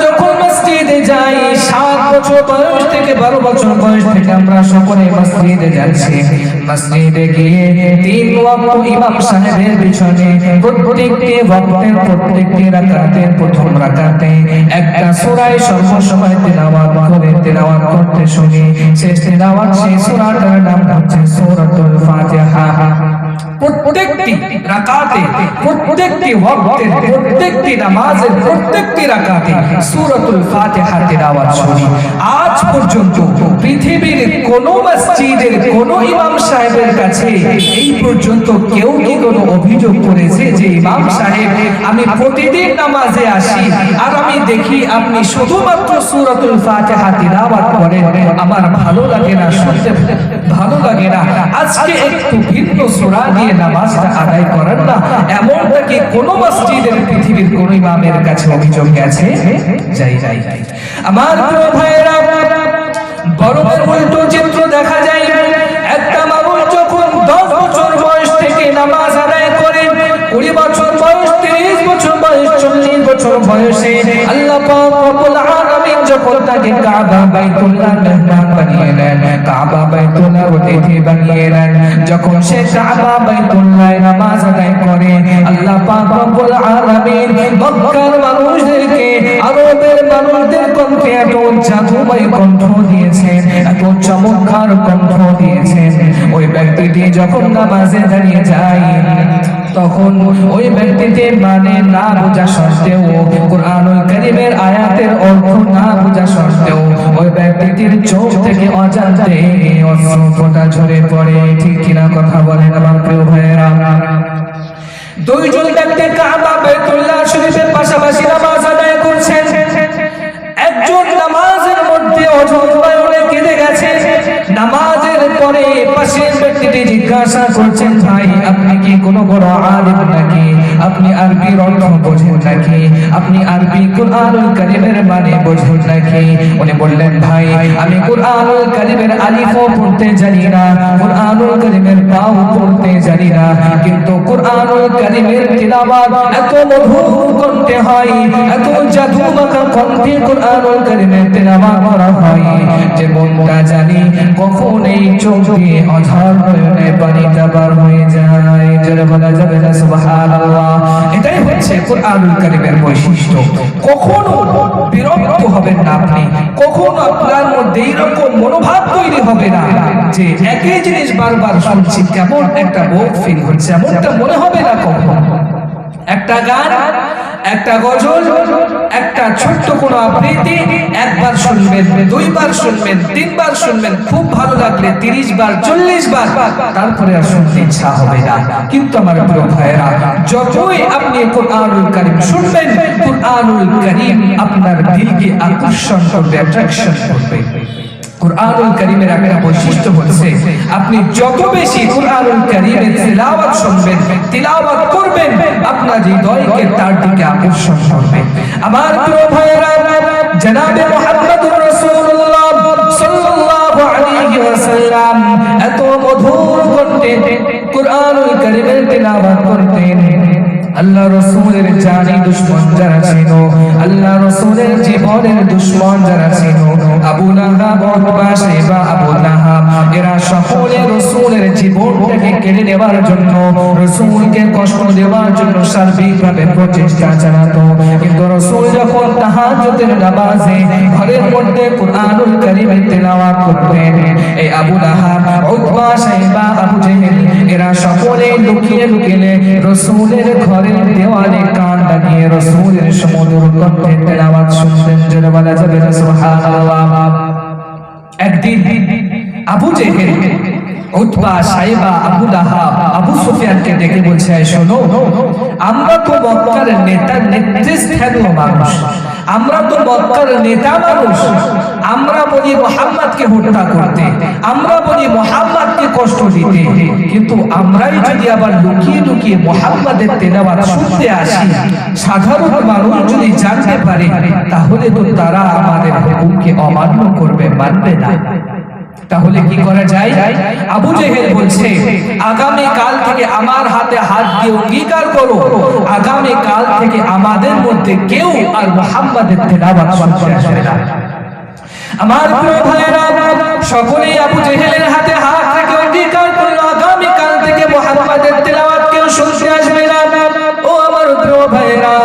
যখন মসজিদে যাই 7 বছর বয়স থেকে 12 বছর বয়স থেকে আমরা সকলে মসজিদে যাচ্ছি। মসজিদে গিয়ে 3 ওয়াক্ত ইমাম সাহেবের পিছনে প্রত্যেকটি ওয়াক্তের প্রত্যেকটি রাকাতের প্রথম রাকাতে একটা সূরা সর্বসময় তেলাওয়াত করতে শুনি। শেষ তেলাওয়াত সেই সূরাটার নাম হচ্ছে সূরাতুল ফাতিহা। প্রত্যেকটি রাকাতে প্রত্যেকটি ওয়াক্তে প্রত্যেকটি নামাজের প্রত্যেকটি রাকাতে সূরাতুল ফাতিহা তেলাওয়াত শুনি। আজ পর্যন্ত পৃথিবীর কোন মসজিদের কোন ইমাম সাহেবের কাছে এই পর্যন্ত কেউ কি কোনো অভিযোগ করেছে যে ইমাম সাহেব আমি প্রতিদিন নামাজে আসি আর আমি দেখি আপনি শুধুমাত্র সূরাতুল ফাতিহা তেলাওয়াত করেন, আমার ভালো লাগে না, শুনতে ভালো লাগে না, আজকে একটু ভিন্ন সূরা দিয়ে নামাজটা আদায় করেন না, এমনটা কি কোন মসজিদের পৃথিবীর কোন ইমামের কাছে অভিযোগ গেছে? যাই আমার প্রিয় ভাইরা, বরফের উল্টো চিত্র দেখা যায়। একটা মানুষ যখন 10 বছর বয়স থেকে নামাজ আদায় করে 20 বছর বয়স, 30 বছর বয়স, 40 বছর বয়সে আল্লাহ পাক রব্বুল আলামিন যখন তাকে কাবা বাইতুল্লাহ মেহমান বানিয়ে নেন, কাবা বাইতুল্লাহ অতিথি বানিয়ে নেন, যখন সে কাবা বাইতুল্লাহ নামাজ আদায় করে আল্লাহ পাক রব্বুল আলামিন মক্কার মানুষদেরকে আরবের মানুষদের কণ্ঠে এত জাদুময় কণ্ঠ দিয়েছেন, এত চমৎকার কণ্ঠ দিয়েছেন। ওই ব্যক্তিটি যখন নামাজে দাঁড়িয়ে যায় তখন ওই ব্যক্তিটি মানে না বোঝা সত্ত্বেও, কুরআনুল কারীমের আয়াতের অর্থ না বোঝা সত্ত্বেও ওই ব্যক্তিটির চোখ থেকে অজান্তে অশ্রু ফোঁটা ঝরে পড়ে। ঠিক কিনা কথা বলেন আমার প্রিয় ভাইয়েরা? দুইজন ব্যক্তি কাবা বাইতুল্লাহ শরীফের পাশাপাশি নামাজ আদায় করছেন। একজন নামাজের মধ্যে অঝরে কেঁদে গেছে। নামাজের পরে পাশের ব্যক্তিটি জিজ্ঞাসা করছেন, ভাই আপনি কি কোনো বড় আলেম নাকি? আপনি আরবির অর্থ বোঝেন নাকি? আপনি আরবি কুরআনুল কারীমের মানে বোঝেন নাকি? উনি বললেন, ভাই আমি কুরআনুল কারীমের আলিফও পড়তে জানি না, কুরআনুল কারীমের বাও পড়তে জানি না, কিন্তু কুরআনুল কারীমের তিলাওয়াত এত মধুর কণ্ঠে হয়, এত জাদুমাখা কণ্ঠে কুরআনুল কারীমের তিলাওয়াত করা হয় যে মনটা জানি কখন এই চোখ দিয়ে অঝর নয়নে পানিটা বার হয়ে যায়। জোরে বলা যাবে না সুবহানাল্লাহ? এটাই হচ্ছে কুরআনুল কারীমের বৈশিষ্ট্য। কখনো বিরক্ত হবেন না আপনি, কখনো আপনার মধ্যে এরকম মনোভাব তৈরি হবে না যে একই জিনিস বারবার শুনছি কেমন একটা বোর ফিল হচ্ছে, এমনটা মনে হবে না কখনো। একটা গান, একটা গজল, একটা ছোট্ট কোনো আবৃত্তি একবার শুনবেন, 2 বার শুনবেন, 3 বার শুনবেন, খুব ভালো লাগলে 30 বার 40 বার, তারপরে আর শুনতে ইচ্ছা হবে না। কিন্তু আমার প্রিয় ভাইয়েরা, যতই আপনি কুরআনুল কারীম শুনবেন, কুরআনুল কারীম আপনার দিলকে আকর্ষণ করবে, অ্যাট্রাকশন করবে। কুরআনুল কারীমের একটা বৈশিষ্ট্য হচ্ছে আপনি যত বেশি কুরআনুল কারীমের তিলাওয়াত শুনবেন, তিলাওয়াত করবেন, আপনার হৃদয়কে তার দিকে আকর্ষণ করবে। আমার প্রিয় ভাইয়েরা, জনাবে মুহাম্মদুর রাসূলুল্লাহ সাল্লাল্লাহু আলাইহি ওয়াসাল্লাম এত মধুর কণ্ঠে কুরআনুল কারীমের তিলাওয়াত করতেন। আল্লাহ রাসূলের জানি দুশমন যারা ছিল, আল্লাহ রাসূলের জীবনের দুশমন যারা ছিল, আবু লাহাব, উতবা, শাইবা, আবু লাহাব, এরা সকলে রাসূলের জীবনটাকে কেড়ে নেওয়ার জন্য, রাসূলকে কষ্ট দেওয়ার জন্য সার্বিকভাবে প্রচেষ্টা চালাতো। কিন্তু রাসূল যখন তাহাজ্জুদের নামাজে ঘরের মধ্যে কুরআনুল কারীমের তেলাওয়াত করতেন, এই আবু লাহাব, উতবা, শাইবা, আবু জেহেল এরা সকলে লুকিয়ে লুকিয়ে রাসূলের ঘরের দেওয়ালে কান লাগিয়ে রাসূলের সুমধুর কণ্ঠে তেলাওয়াত শুনতেন। জোরে বলা যাবে না সুবহানাল্লাহ? একদিন আবু জেহেল, উতবা, শাইবা, আবু লাহাব, আবু সুফিয়ানকে ডেকে বলছে, শোনো, আমরা তো মক্কার নেতৃস্থানীয় মানুষ, আমরা তো মক্কার নেতা মানুষ, আমরা বলি মুহাম্মদকে হত্যা করতে, আমরা বলি মুহাম্মদকে কষ্ট দিতে, কিন্তু আমরাই যদি আবার লুকিয়ে লুকিয়ে মুহাম্মদের তেলাওয়াত শুনতে আসি, সাধারণ মানুষ যদি জানতে পারে তাহলে তো তারা আমাদের হুকুমকে অমান্য করবে, মানবে না। তাহলে কি করা যায়? আবু জেহেল বলছে আগামী কাল থেকে আমার হাতে হাত দিয়ে অঙ্গীকার করো, আগামী কাল থেকে আমাদের মধ্যে কেউ আর মুহাম্মাদের তেলাওয়াত শুনতে আসবে না। আমার প্রিয় ভাইরা, সকলেই আবু জেহেলের হাতে হাত রেখে অঙ্গীকার করলো আগামী কাল থেকে মুহাম্মাদের তেলাওয়াত কেউ শুনতে আসবে না। ও আমার প্রিয় ভাইরা,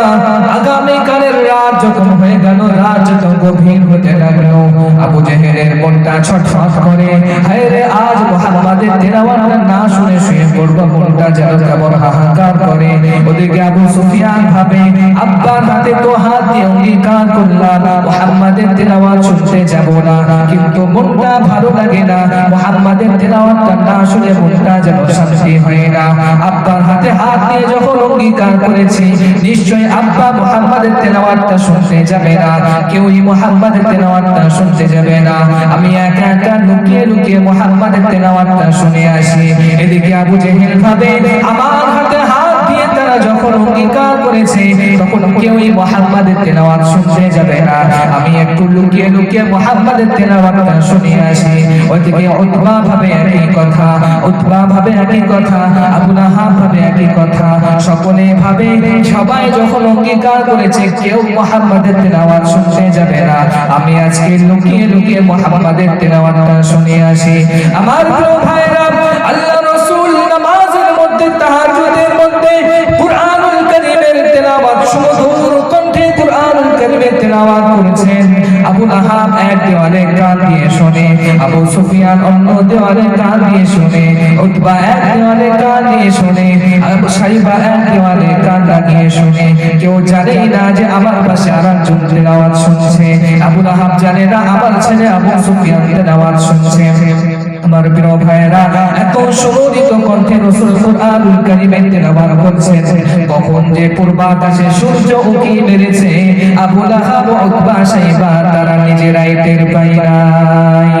আগামী কালের রাত যখন হয়ে গেল, রাত যখন গভীর হতে লাগলো, আবু জেহেলের মনটা ছটফট করে, হায় রে আজ মুহাম্মাদের তেলাওয়াতটা না শুনে শুয়ে পড়ব, মনটা যেন কেমন হাহাকার করে। ওদিকে আবু সুফিয়ান ভাবে আব্বার হাতে তো হাত দিয়ে অঙ্গীকার করলাম মুহাম্মাদের তেলাওয়াত শুনতে যাব না, কিন্তু মনটা ভালো লাগে না, মুহাম্মাদের তেলাওয়াতটা না শুনে মনটা যেন শান্তি হয় না। আব্বার হাতে হাত দিয়ে যখন অঙ্গীকার করেছি নিশ্চয় আব্বা মুহাম্মাদের তেলাওয়াতটা শুনতে যাবে না, কেউই মুহাম্মাদের তেলাওয়াতটা শুনতে যাবে না, আমি একা একা লুকিয়ে লুকিয়ে মুহাম্মাদের তেলাওয়াতটা শুনে আসি। এদিকে আবু জেহেল ভাবে আমার হাতে হাত দিয়ে তারা যখন অঙ্গীকার করেছে তখন কেউই মুহাম্মাদের তেলাওয়াত শুনতে যাবে না, আমি একটু লুকিয়ে লুকিয়ে মুহাম্মাদের তেলাওয়াতটা শুনে আসি। ওইদিকে উতবা ভাবে একই কথা, উতবা ভাবে একই কথা, আবু লাহাব ভাবে একই কথা, সকলে ভাবে সবাই যখন অঙ্গীকার করেছে কেউ মুহাম্মাদের তেলাওয়াত শুনতে যাবে না, আমি আজকে লুকিয়ে লুকিয়ে মুহাম্মাদের তেলাওয়াতটা শুনে আসি। আমার প্রিয় ভাইরা, আল্লাহ রাসূল নামাজের মধ্যে তাহাজ্জুদের মধ্যে কুরআনুল কারীমের তেলাওয়াত সুমধুর কণ্ঠে কুরআনুল কারীমের তেলাওয়াত করেছেন। আবু লাহাব এক দেওয়ালে কান দিয়ে শুনে, আবু সুফিয়ান অন্য দেওয়ালে কান দিয়ে শুনে, উতবা এক দেওয়ালে কান দিয়ে শুনে, আবু সাইবা এক দেওয়ালে কান লাগিয়ে শুনে, কেউ জানেই না যে আমার পাশে আরেকজন তেলাওয়াত শুনছে। আবু লাহাব জানে না আমার ছেলে আবু সুফিয়ান তেলাওয়াত শুনছে। আমার প্রিয় ভাইরা, এত সুমধুর কণ্ঠে রাসূল কুরআনুল কারীমের তেলাওয়াত করছেন, কখন যে পূর্বাকাশে সূর্য উঁকি মেরেছে আবু লাহাব উতবা সাইবা তারা নিজেরাই টের পায় নাই।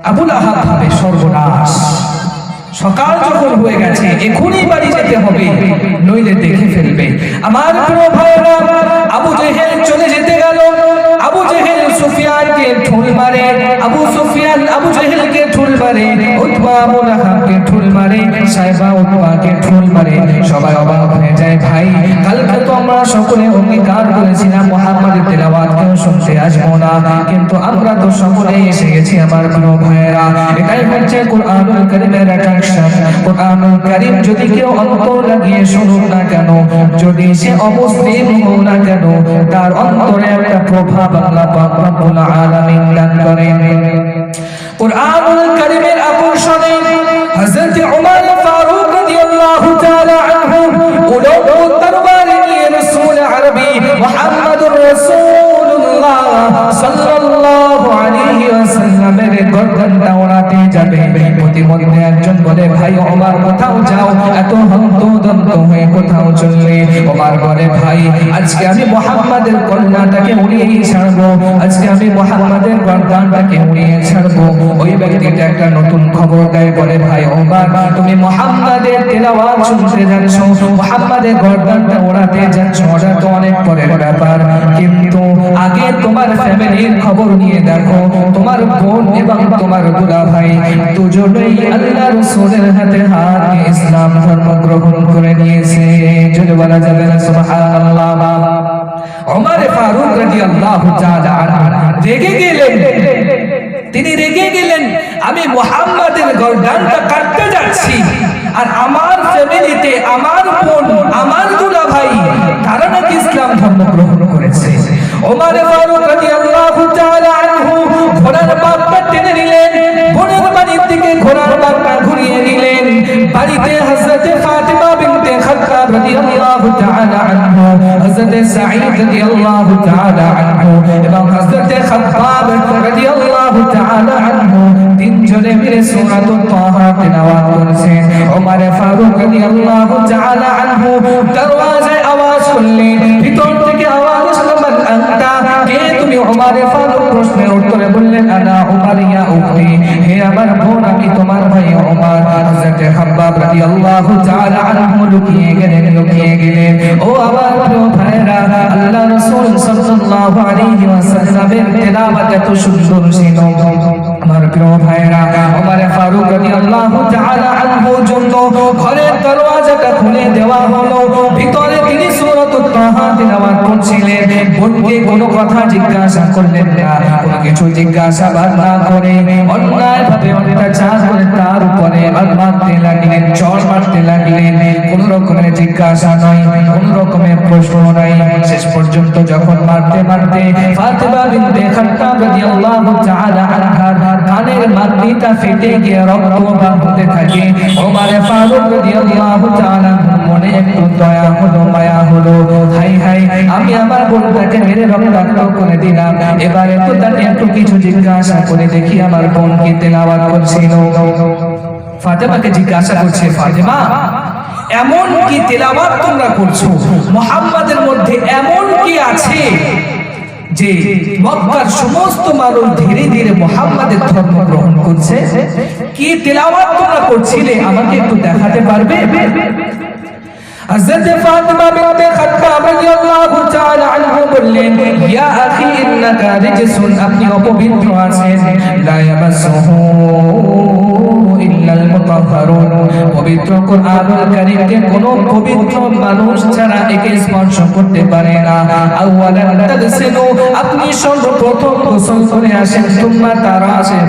আবু লাহাব ভাবে সর্বনাশ, সকাল যখন হয়ে গেছে এখনই বাড়ি যেতে হবে, নইলে দেখে ফেলবে। আমার প্রিয় ভাইরা, আবু জেহেল চলে যেতে গেল, আবু জেহেল সুফিয়ানকে ঠুল মারে, আবু সুফিয়ান আবু জেহেলকে ঠুল মারে, উতবা আবু লাহাবকে ঠুল মারে, সাইবা উতবাকে ঠুল মারে। সবাই অবাক হয়ে যায়, ভাই কালকে তো আমরা সকলে অঙ্গীকার করেছিলাম মুহাম্মাদের তেলাওয়াত কেউ শুনতে আসবো না, কিন্তু আমরা তো সকলেই এসে গেছি। আমার প্রিয় ভাইরা, এটাই হচ্ছে কুরআনুল কারীমের অ্যাট্রাকশন। কুরআনুল কারীম যদি কেউ অন্তর লাগিয়ে শুনুক না কেন, যদি সে অমুসলিম হোক না কেন, তার অন্তরে একটা প্রভাব আল্লাহ পাক রব্বুল আলামিন দান করেন। কুরআনুল কারীমের আকর্ষণে হযরত ওমর ফারুক রাদিয়াল্লাহু তাআলা আনহু উলুম দরবারে নিয়ে রাসূল আরবি মুহাম্মদুর রাসূলুল্লাহ সাল্লাল্লাহু আলাইহি ওয়াসাল্লামের গর্দনটা ওড়াতে যাবে। প্রতিমধ্যে একজন বলে, ভাই ওমর কোথাও যাও, এত হন্তদন্ত হয়ে কোথাও চললে? ওমর বলে, ভাই আজকে আমি মুহাম্মাদের কন্যাটাকে উড়িয়ে ছাড়বো, আজকে আমি মুহাম্মাদের গর্দনটাকে উড়িয়ে ছাড়বো। ওই ব্যক্তিটা একটা নতুন খবর দেয়, বলে, ভাই ওমর তুমি মুহাম্মাদের তেলাওয়াত শুনতে যাচ্ছ, মুহাম্মাদের গর্দনটা ওড়াতে যাচ্ছ, ওটা তো অনেক পরের ব্যাপার, কিন্তু আগে তোমার ফ্যামিলির খবর নিয়ে দেখো, তোমার বোন এবং তোমার দুলা ভাই দুজনেই আল্লাহ রাসূলের হাতে হাত দিয়ে ইসলাম ধর্ম গ্রহণ করে নিয়েছে। যদি বলা যাবে না সুবহানাল্লাহ। ওমর ফারুক রাদিয়াল্লাহু তাআলা আনহু রেগে গেলেন, তিনি রেগে গেলেন, আমি মুহাম্মাদের গর্দানটা কাটতে যাচ্ছি, আর আমার ফ্যামিলিতে আমার বোন আমার দুলা ভাই তারা নাকি ইসলাম ধর্ম গ্রহণ করেছে। ওমর ফারুক রাদিয়াল্লাহু তাআলা আনহু ঘোড়ার বাগটা টেনে নিলেন, বোনের বাড়ির দিকে ঘোড়ার বাগটা ঘুরিয়ে নিলেন। বাড়িতে হযরত ফাতিমা বিনতে খাত্তাব রাদিয়াল্লাহু তাআলা আনহু, হযরত সাঈদ রাদিয়াল্লাহু তাআলা আনহু এবং হযরত খাত্তাব রাদিয়াল্লাহু তাআলা আনহু তিনজনে মিলে সূরাতুত তাহা তেলাওয়াত করেছেন। ওমর ফারুক রাদিয়াল্লাহু তাআলা আনহু দরওয়াজায় আওয়াজ করলেন, ভিতর থেকে আওয়াজ আসলো, মান আনতা, কে তুমি? ওমর ফারুক প্রশ্নের উত্তরে বললেন, আনা ওমর ইয়া উখতি, হে আমার বোন আমি তোমার ভাই ওমর। হযরত খাব্বাব রাদিয়াল্লাহু তাআলা আনহু লুকিয়ে গেলেন। ও আমার প্রিয় ভাইরা, আল্লাহ রাসূল সাল্লাল্লাহু আলাইহি ওয়াসাল্লামের তেলাওয়াত এত সুন্দর ছিল, আমার আমার প্রিয় ভাইরা, ওমর ফারুক রাদিয়াল্লাহু তাআলা আনহুর জন্য ঘরের দরওয়াজাটা খুলে দেওয়া হলো। ভিতরে তিনি সূরাতুত তাহা তিলাওয়াত করছিলেন। বোনকে কোনো কথা জিজ্ঞাসা করলেন না, কোনো কিছু জিজ্ঞাসাবাদ না করে অন্যায়ভাবে অত্যাচার করে তার উপরে মারতে লাগলেন, চড় মারতে লাগলেন। কোন রকমের জিজ্ঞাসা নয়, কোন রকমের প্রশ্ন নাই। শেষ পর্যন্ত যখন মারতে মারতে ফাতিমা বিনতে খাত্তাব রাদিয়াল্লাহু তাআলা আনহার কানের মাটিটা ফেটে গিয়ে রক্ত বের হতে থাকে, ওমর ফারুক রাদিয়াল্লাহু তাআলা মনে একটু দয়া হলো, মায়া হলো। হাই হাই, আমি আমার বোনটাকে মেরে রক্তাক্ত করে দিলাম, এবারে তো তাকে একটু কিছু জিজ্ঞাসা করে দেখি আমার বোন কি তেলাওয়াত করছিল। ফাতেমাকে জিজ্ঞাসা করছে, ফাতেমা এমন কি তেলাওয়াত তোমরা করছো? মুহাম্মাদের মধ্যে এমন কি আছে যে মক্কার সমস্ত মানুষ ধীরে ধীরে মুহাম্মাদের ধর্ম গ্রহণ করছে? কি তেলাওয়াত তোমরা করছিলে আমাকে একটু দেখাতে পারবে? হযরত ফাতিমা বিনতে খাত্তাব রাদিয়াল্লাহু তাআলা আনহা বললেন, ইয়া আখি ইন্নাকা রিজসুন, আপনি অপবিত্র আছেন। লা ইয়ামাসসুহু ইল্লাল মুতাহহারুন, পবিত্র কুরআনুল কারীমকে কোন পবিত্র মানুষ ছাড়া একে স্পর্শ করতে পারে না। আওয়ালান তাগসিলু, আপনি সর্বপ্রথম গোসল করে আসেন, সুম্মা তারাসে,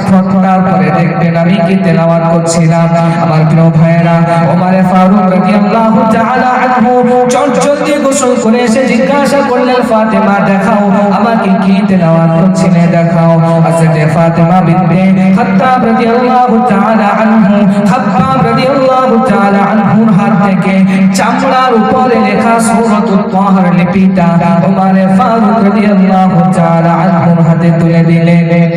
তারপরে দেখবেন আমি কি তেলাওয়াত করছিলাম। আমার প্রিয় ভাইরা, ওমর ফারুক রাদিয়াল্লাহু তাআলা আনহু চটজলদি গোসল করে এসে জিজ্ঞাসা করলেন, ফাতেমা দেখাও আমাকে কি তেলাওয়াত করছিলে, দেখাও। হযরত ফাতেমা বিনতে খাত্তাব রাদিয়াল্লাহু তাআলা আনহু, খাব্বাব রাদিয়াল্লাহু তাআলা আনহুর হাত থেকে চামড়ার উপরে লেখা সূরাতুত তাহার লিপিটা ওমর ফারুক রাদিয়াল্লাহু তাআলা আনহুর হাতে তুলে দিলেন।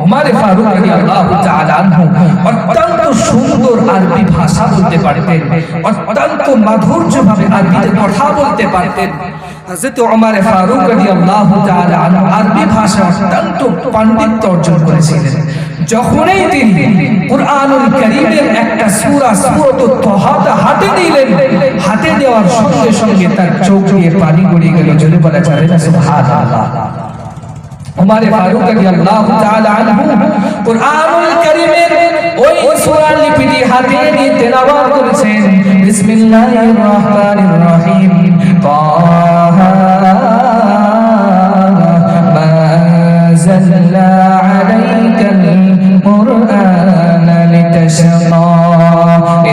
ওমর ফারুক রাদিয়াল্লাহু তাআলা আনহু অত্যন্ত সুন্দর আরবি ভাষা বলতে পারতেন, অত্যন্ত মাধুর্যভাবে আরবিতে কথা বলতে পারতেন। হযরত ওমর ফারুক রাদিয়াল্লাহু তাআলা আনহু আরবি ভাষা অত্যন্ত পাণ্ডিত্য অর্জন করেছিলেন। যখনই তিনি কুরআনুল কারীমের একটা সূরা সূরাতুত তাহা হাতে নিলেন, হাতে দেওয়ার সঙ্গে সঙ্গে তার চোখ দিয়ে পানি গড়িয়ে গেল। জোরে বলা যাবে না সুবহানাল্লাহ। ওমর ফারুক রাদিয়াল্লাহু তাআলা আনহু কুরআনুল কারীমের ওই সূরার লিপিটি হাতে নিয়ে তেলাওয়াত করেছেন। বিসমিল্লাহির রহমানির রহিম। তাহা মা আনজালনা আলাইকাল কুরআনা লিতাশকা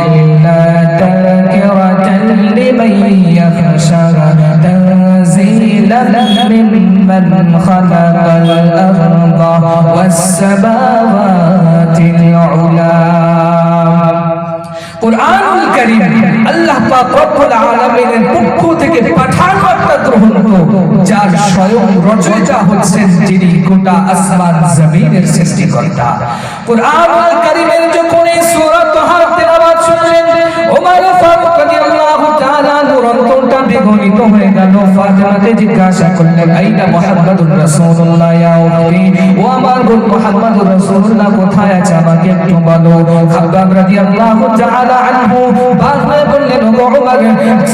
ইল্লা তাযকিরাতান লিমান ইয়াখশা তানজিলান মিম্মান খালাকাল আরদা ওয়াস সামাওয়াতিল উলা। কুরআনুল কারীম আল্লাহ পাক রব্বুল আলামিনের পক্ষ থেকে পাঠানো একটা গ্রন্থ, যার স্বয়ং রচয়িতা হচ্ছেন যিনি গোটা আসমান জমিনের সৃষ্টিকর্তা। কুরআনুল কারীমের যখন এই সূরা তাহার তেলাওয়াত শুনলেন, ওমর ফারুক রাদিয়াল্লাহু তাআলা অন্তরটা বিগলিত হয়ে গেল। ফাতিমাকে জিজ্ঞাসা করলেন, আইনা মুহাম্মাদুর রাসূলুল্লাহ, ইয়া উম্মি, ও আমার বোন মুহাম্মাদুর রাসূলুল্লাহ কোথায় আছে আমাকে একটু বলো। খাব্বাব রাদিয়াল্লাহু তাআলা আনহু বারবার বললেন, ও ওমর,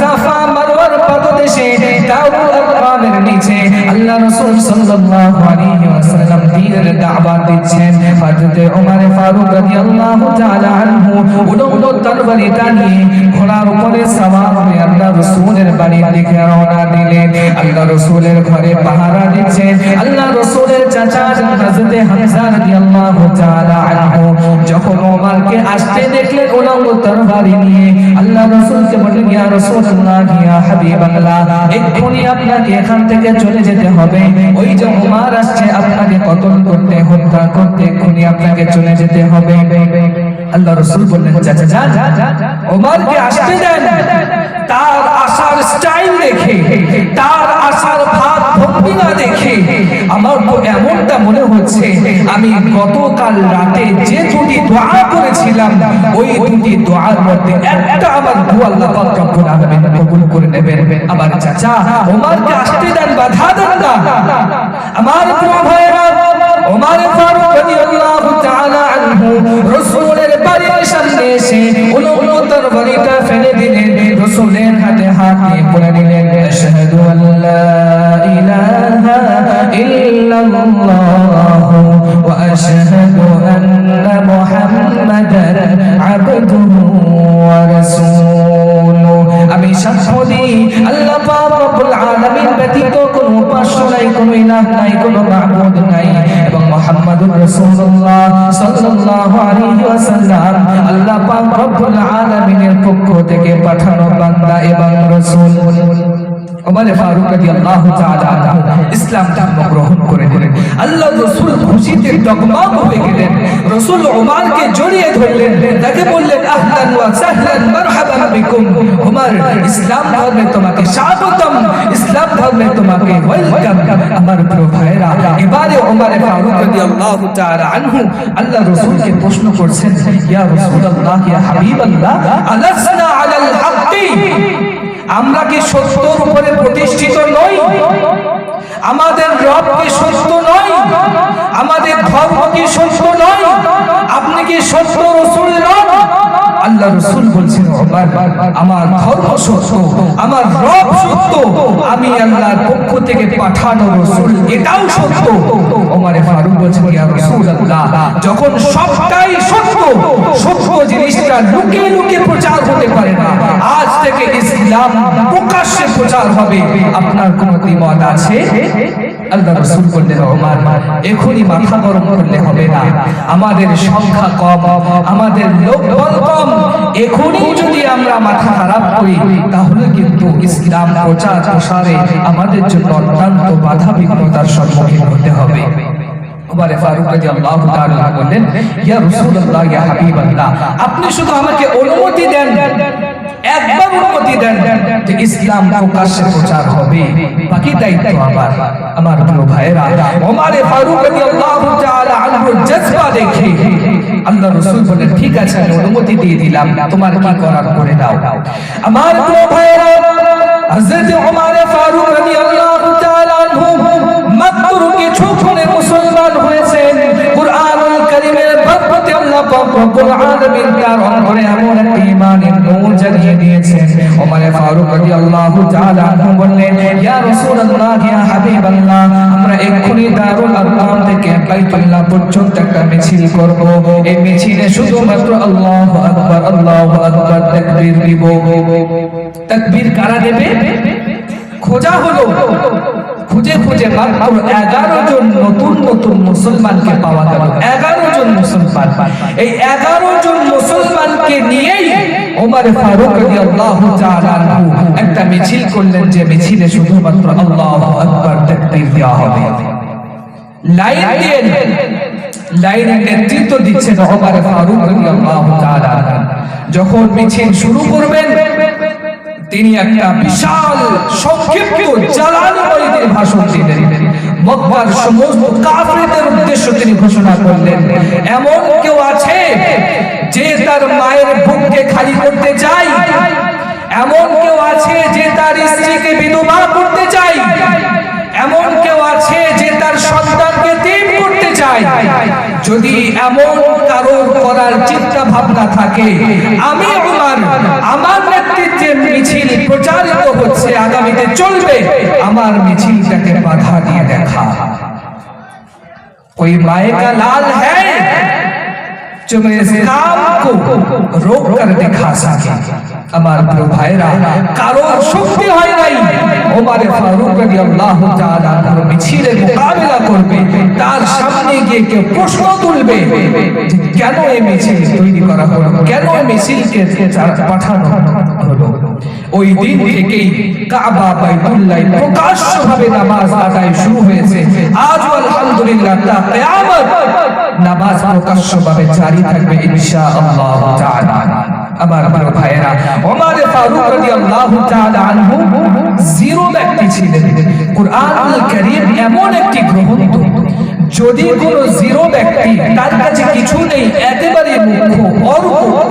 সাফা মারওয়ার পাদদেশে দাউল আরকামের নিচে আল্লাহ রাসূল সাল্লাল্লাহু আলাইহি ওয়াসাল্লাম দ্বীনের দাওয়াত দিচ্ছেন। হযরত ওমর ফারুক রাদিয়াল্লাহু তাআলা আনহু উলঙ্গ তরবারিটা নিয়ে ঘোড়ার উপরে সওয়ার হয়ে আল্লাহ রাসূলের বাড়ির দিকে রওনা দিলেন। আল্লাহ রাসূলের ঘরে পাহারা দিচ্ছেন আল্লাহ রাসূলের চাচা হযরত হামজা রাদিয়াল্লাহু তাআলা আনহু। যখন ওমরকে আসতে দেখলেন উলঙ্গ তরবারি নিয়ে, আল্লাহ রাসূলকে বললেন, ইয়া রাসূলুল্লাহ, ইয়া হাবিবাল্লাহ, এক্ষুনি আপনাকে এখান থেকে চলে যেতে হবে। ওই যে ওমর আসছে আপনাকে কতল করতে, হত্যা করতে, এক্ষুনি আপনাকে চলে যেতে হবে। আল্লাহ রাসূল বললেন, চাচা যান, ওমরকে আসতে দেন। তার আসার স্টাইল দেখে, তার আসার ভাব ভঙ্গিমা দেখে আমার তো এমনটা মনে হচ্ছে আমি গতকাল রাতে যে দুটি দোয়া করেছিলাম ওই দুটি দোয়ার মধ্যে একটা আমার দোয়া আল্লাহ পাক রব্বুল আলামিন কবুল করে নেবেন। আমার চাচা ওমরকে আসতে দেন, বাধা দেন না। আমার প্রিয় ভাইরা, ওমর ফারুক রাদিয়াল্লাহু তাআলা আনহু রাসূলের বাড়ির সামনে এসে উলঙ্গ তরবারিটা ফেলে দিলেন, রাসূলের হাতে হাত দিয়ে বলে দিলেন, আশহাদু আল্লা ইলাহা ইল্লাল্লাহ ওয়া আশহাদু ইলাহ নাই, কোনো মাবুদ নাই, এবং মুহাম্মাদুর রাসূলুল্লাহ সাল্লাল্লাহু আলাইহি ওয়াসাল্লাম আল্লাহ পাক রব্বুল আলামিনের পক্ষ থেকে পাঠানো বান্দা এবং রাসূল। ওমর ফারুক রাদিয়াল্লাহু তাআলা ইসলাম ধর্ম গ্রহণ করে নিলেন। আল্লাহ রাসূল খুশিতে ডগমগ হয়ে গেলেন। রাসূল ওমরকে জড়িয়ে ধরলেন, তাকে বললেন আহলান ওয়া সাহলান মারহাবান বিকুম। ওমর, ইসলাম ধর্মে তোমাকে স্বাগতম, ইসলাম ধর্মে তোমাকে ওয়েলকাম। আমার প্রিয় ভাইরা, এবারে ওমর ফারুক রাদিয়াল্লাহু তাআলা আনহু আল্লাহ রাসূলকে প্রশ্ন করছেন, ইয়া রাসূলুল্লাহ, ইয়া হাবিবাল্লাহ, আলাসনা আলাল হাক্কি, আমরা কি সত্যের উপরে প্রতিষ্ঠিত নই? আমাদের রব কি সত্য নয়? আমাদের ধর্ম কি সত্য নয়? আপনি কি সত্য রাসূল নন? আল্লাহ রাসূল বলছেন, ওমর, আমার ধর্ম সত্য, আমার রব সত্য, আমি আল্লাহর পক্ষ থেকে পাঠানো রাসূল এটাও সত্য। ওমর ফারুক বলছেন, ইয়া রাসূলুল্লাহ, যখন সবটাই সত্য, সত্য জিনিসটা লুকিয়ে লুকিয়ে প্রচার হতে পারে না, আজ থেকে ইসলাম প্রকাশ্যে প্রচার হবে, আপনার কোনো দ্বিমত আছে? আল্লাহ রাসূল বললেন, ওমর, এখনই মাথা গরম করলে হবে না, আমাদের সংখ্যা কম, আমাদের লোকবল কম, এখনই যদি আমরা মাথা খারাপ করি তাহলে কিন্তু ইসলাম প্রচার প্রসারে আমাদের জন্য অত্যন্ত বাধা বিঘ্নতার সম্মুখীন হতে হবে। ওমর ফারুক রাদিয়াল্লাহু তাআলা বললেন, ইয়া রাসূলুল্লাহ, ইয়া হাবিবাল্লাহ, আপনি শুধু আমাকে অনুমতি দেন, একবার অনুমতি দেন যে ইসলাম প্রকাশ্যে প্রচার হবে, বাকি দায়িত্ব আমার। আমার প্রিয় ভাইরা, ওমর ফারুক রাদিয়াল্লাহু তাআলা আনহু জজবা দেখে আল্লাহ রাসূল বলেন, ঠিক আছে, আমি অনুমতি দিয়ে দিলাম, তোমার কি করার করে দাও। আমার প্রিয় ভাইরা, হযরত ওমর ফারুক রাদিয়াল্লাহু তাআলা আনহু মাত্র কিছুক্ষণে মুসলমান হয়েছেন। কুরআনুল কারীমের বরকতে আল্লাহ পাক রব্বুল আলামিন তার অন্তরে এমন একটা ঈমানের নূর জ্বালিয়ে দিয়েছেন। ওমর ফারুক রাদিয়াল্লাহু তাআলা আনহু বললেন, ইয়া রাসূলুল্লাহ, ইয়া হাবিবাল্লাহ, আমরা এক্ষুনি দারুল আরকাম থেকে বাইতুল্লাহ পর্যন্ত একটা মিছিল করব। এই মিছিলে শুধুমাত্র আল্লাহু আকবার, আল্লাহু আকবার তাকবীর দিব। তাকবীর কারা দেবে? খোঁজা হলো, খুঁজে খুঁজে মাত্র 11 জন নতুন নতুন মুসলমানকে পাওয়া গেল। 11 জন মুসলমান। এই 11 জন মুসলমানকে নিয়েই ওমর ফারুক রাদিয়াল্লাহু তাআলা আনহু একটা মিছিল করলেন, যে মিছিলে শুধুমাত্র আল্লাহু আকবার তাকবীর দেওয়া হবে। লাইন দিয়ে লাইনের নেতৃত্ব দিচ্ছেন ওমর ফারুক রাদিয়াল্লাহু তাআলা। যখন মিছিল শুরু করবেন, তিনি একটা বিশাল সংক্ষিপ্ত জালালময় ভাষণ দিলেন। মক্কার সমস্ত কাফিরদের উদ্দেশ্যে তিনি ঘোষণা করলেন, এমন কেউ আছে যে তার মায়ের বুককে খালি করতে চায়? এমন কেউ আছে যে তার স্ত্রীকে বিধবা করতে চায়? এমন কেউ আছে যে তার সন্তানকে তিন করতে চায়? যদি এমন কারোর করার চিন্তা ভাবনা থাকে, আমি ওমর, আমার নেতৃত্বে মিছিল প্রচারিত হচ্ছে, আগামীতে চলবে, আমার মিছিলটাকে বাধা দিয়ে দেখা। कोई माए का लाल है जो मेरे इस काम को रोक कर दिखा सके। আমার প্রিয় ভাইরা, কারোর শক্তি হয় নাই ওমর ফারুক রাদিয়াল্লাহু তাআলা আনহু মিছিলের মোকাবেলা করবে, তার সামনে গিয়ে কেউ প্রশ্ন তুলবে যে কেন এই মিছিল তৈরি করা হলো, কেন এই মিছিলকে পাঠানো হলো। ওই দিন থেকেই কাবা বাইতুল্লাহ প্রকাশ্যভাবে নামাজ আদায় শুরু হয়েছে। আজও আলহামদুলিল্লাহ তা কিয়ামত নামাজ প্রকাশ্যভাবে জারি থাকবে ইনশাআল্লাহ তাআলা। আমার প্রিয় ভাইরা, ওমর ফারুক রাদিয়াল্লাহু তাআলা আনহু জিরো ব্যক্তি ছিলেন। কুরআনুল কারীম এমন একটি গ্রন্থ, যদি কোনো জিরো ব্যক্তি, তার কাছে কিছু নেই, একেবারে মূর্খ,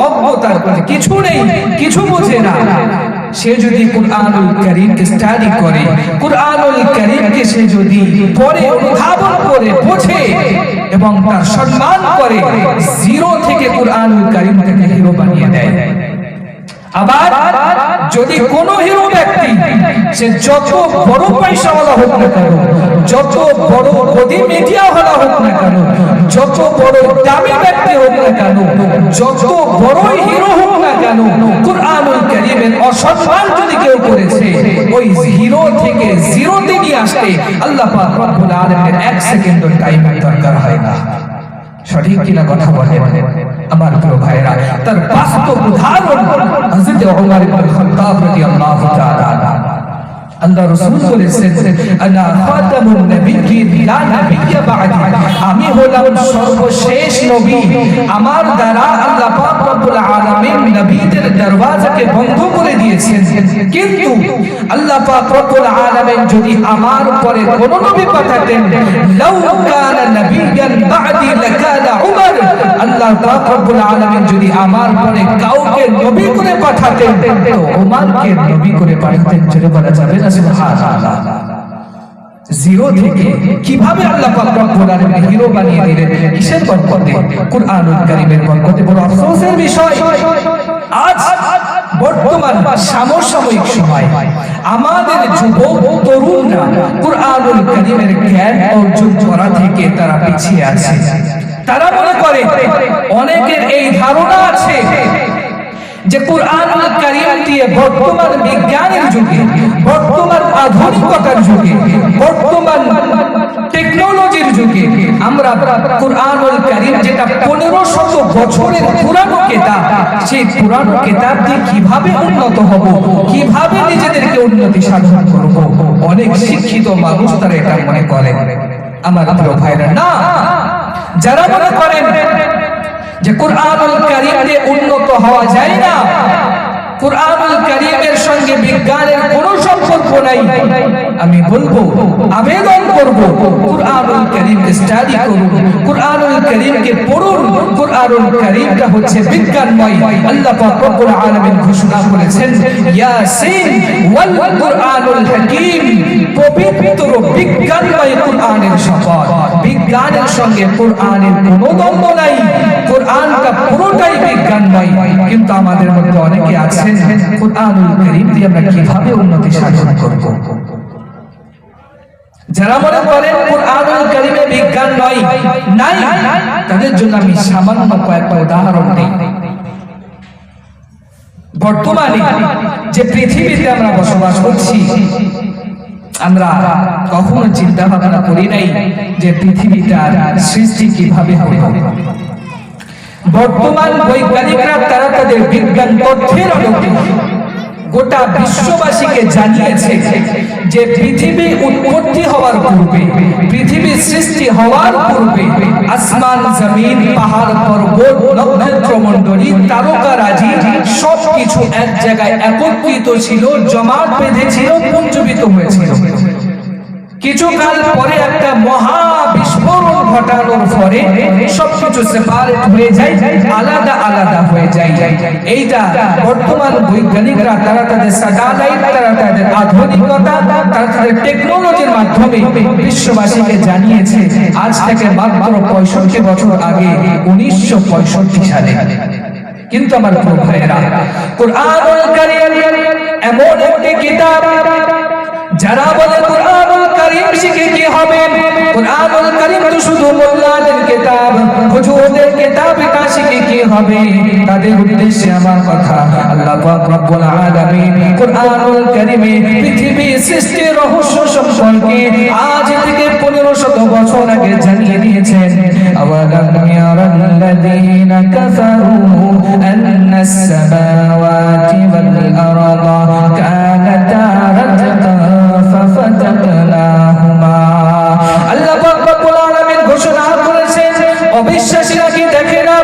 অজ্ঞ, তার কাছে কিছু নেই, কিছু বোঝে না, সে যদি কুরআনুল কারীমকে স্টাডি করে, কুরআনুল কারীমকে সে যদি পড়ে, অনুধাবন করে, বোঝে এবং তার সম্মান করে, জিরো থেকে কুরআনুল কারীমকে হিরো বানিয়ে দেয়। আবার যদি কোন হিরো ব্যক্তি, সে যত বড় পয়সাওয়ালা হোক না কেন, যত বড় গদি মিডিয়াওয়ালা হোক না কেন, যত বড় দামি ব্যক্তি হোক না কেন, যত বড়ই হিরো হোক না কেন, কুরআনুল কারীমের অসম্মান যদি কেউ করেছে, ওই হিরো থেকে জিরোতে নিয়ে আসতে আল্লাহ পাক রব্বুল আলামিনের 1 সেকেন্ডের টাইম দরকার হয় না। সঠিক কিনা কথা বলেন আমার প্রিয় ভাইরা? তার বাস্তব উদাহরণ হযরত ওমর ইবনে খাত্তাব রাদিয়াল্লাহু তাআলা। আল্লাহ রাসূল বলেছেন, আনা খাতামুন নবিয়্যিন লা নবিয়্যা বা'দি, আমি হলাম সর্বশেষ নবী, আমার দ্বারা আল্লাহ পাক রব্বুল আলামিন নবীদের দরওয়াজাকে বন্ধ করে দিয়েছেন। কিন্তু আল্লাহ পাক রব্বুল আলামিন যদি আমার পরে কোন নবী পাঠাতেন, লাউ কানা নবিয়্যান বা'দি লাকানা উমর, আল্লাহ পাক রব্বুল আলামিন যদি আমার পরে কাউকে নবী করে পাঠাতেন তো ওমরকে নবী করে পাঠাতেন। জোরে বলা যাবে না সুবহানাল্লাহ? জিরো থেকে কিভাবে আল্লাহ পাক রব্বুল আলামিন হিরো বানিয়ে দিলেন? কিসের বরকতে? কুরআনুল কারীমের বরকতে। বড় আফসোসের বিষয়, আজ বর্তমান সমসাময়িক সময় আমাদের যুবক তরুণরা কুরআনুল কারীমের জ্ঞান অর্জন করা থেকে তারা পিছিয়ে আছে। তারা মনে করে, অনেকের এই ধারণা আছে যে কুরআনুল কারীম দিয়ে বর্তমান বিজ্ঞানের যুগে, বর্তমান আধুনিকতার যুগে, বর্তমান টেকনোলজির যুগে আমরা কুরআনুল কারীম যেটা 1500 বছরের পুরানো কিতাব, সেই পুরানো কিতাব দিয়ে কিভাবে উন্নত হব, কিভাবে নিজেদেরকে উন্নতি সাধন করব। অনেক শিক্ষিত মানুষ তারা এটা মনে করে। আমার প্রিয় ভাইরা, না, যারা মনে করেন যে কুরআনুল কারীম দিয়ে উন্নত হওয়া যায় না, কুরআনুল কারীমের সঙ্গে বিজ্ঞানের কোনো সম্পর্ক নাই, আমি বলবো, আবেদন করব, কুরআনুল কারীম স্টাডি করুন, কুরআনুল কারীমকে পড়ুন। কুরআনুল কারীমটা হচ্ছে বিজ্ঞানময়। আল্লাহ পাক রব্বুল আলামিন ঘোষণা করেছেন, ইয়াসিন ওয়াল কুরআনুল হাকীম, পবিত্র বিজ্ঞানময় কুরআনের শপথ। বিজ্ঞানের সঙ্গে কুরআনের কোনো দ্বন্দ্ব নাই, কুরআনটা পুরোটাই বিজ্ঞানময়। কিন্তু আমাদের মধ্যে অনেকে আছেন, কুরআনুল কারীম দিয়ে আমরা কিভাবে উন্নতি সাধন করব? যারা মনে করেন কুরআনুল কারীমে বিজ্ঞান নয়, নাই, তাদের জন্য আমি সামান্য কয়েকটা উদাহরণ দেই। বর্তমানে যে পৃথিবীতে আমরা বসবাস করছি, আমরা কখনো চিন্তা ভাবনা করি নাই যে পৃথিবীটার সৃষ্টি কিভাবে হবে। বর্তমান বৈজ্ঞানিকরা তারা তাদের বিজ্ঞান তথ্যের আলোকে গোটা বিশ্ববাসীকে জানিয়েছে যে পৃথিবী উৎপত্তি হওয়ার পূর্বে, পৃথিবী সৃষ্টি হওয়ার পূর্বে আসমান, জমিন, পাহাড়, পর্বত, নক্ষত্র মণ্ডলী, তারকারাজি সবকিছু এক জায়গায় একত্রিত ছিল, জমাট বেঁধেছিল, পুঞ্জীভূত হয়েছিল। কিছুকাল পরে একটা মহা বিস্ফোরণ ঘটানোর পরে সবকিছু সেপারেট হয়ে যায়, আলাদা আলাদা হয়ে যায়। এইটা বর্তমান বৈজ্ঞানিকরা তারা তাদের স্যাটেলাইট, তারা তাদের আধুনিকতা, তারা তাদের টেকনোলজির মাধ্যমে বিশ্ববাসীকে জানিয়েছে আজ থেকে মাত্র 65 বছর আগে, 1965 সালে। কিন্তু আমার প্রিয় ভাইয়েরা, কুরআনুল কারীম এমন একটি কিতাব, যারা বলে কুরআনুল কারীম শিখে কি হবে, কুরআনুল কারীম তো শুধু মোল্লাদের কিতাব, হুজুরদের কিতাব, এটা শিখে কি হবে, তাদের উদ্দেশ্যে আমার কথা। আল্লাহ পাক রব্বুল আলামিন কুরআনুল কারীমে পৃথিবী সৃষ্টির রহস্য সম্পর্কে আজ থেকে 1500 বছর আগে জানিয়ে দিয়েছেন। আওয়ালাম ইয়ারাল্লাযীনা কাফারু আন্নাস সামাওয়াতি ওয়াল আরদা কানাতা রাতকান ফাফাতাকনাহুমা। আল্লাহ পাক রব্বুল আলামিন ঘোষণা করেছেন, অবিশ্বাসীরা কি দেখে না,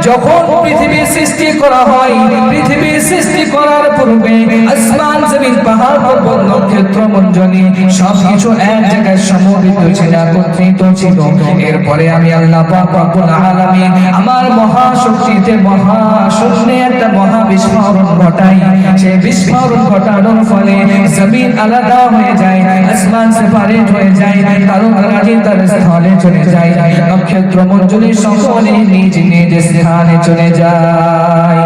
যখন পৃথিবী সৃষ্টি করা হয়, পৃথিবী সৃষ্টি করার পূর্বে আসমান, জমিন, পাহাড়, পর্বত, নক্ষত্র মণ্ডলী সবকিছু এক জায়গায় সমবেত ছিল, একত্রিত ছিল। এরপরে আমি আল্লাহ পাক রব্বুল আলামিন আমার মহাশক্তিতে, মহাশূন্যে একটা মহা বিস্ফোরণ ঘটাই। সেই বিস্ফোরণ ঘটানোর ফলে জমিন আলাদা হয়ে যায়, আসমান সেপারেট হয়ে যায়, তারকারাজি তার স্থলে চলে যায়, নক্ষত্র মণ্ডলী সকলে নিজ নিজ স্থানে চলে যায়।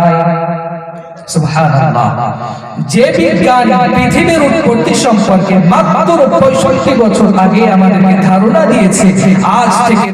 সুবহানাল্লাহ। যে বিজ্ঞান পৃথিবীর উৎপত্তি সম্পর্কে মাত্র 65 বছর আগে আমাদেরকে ধারণা দিয়েছে, আজ থেকে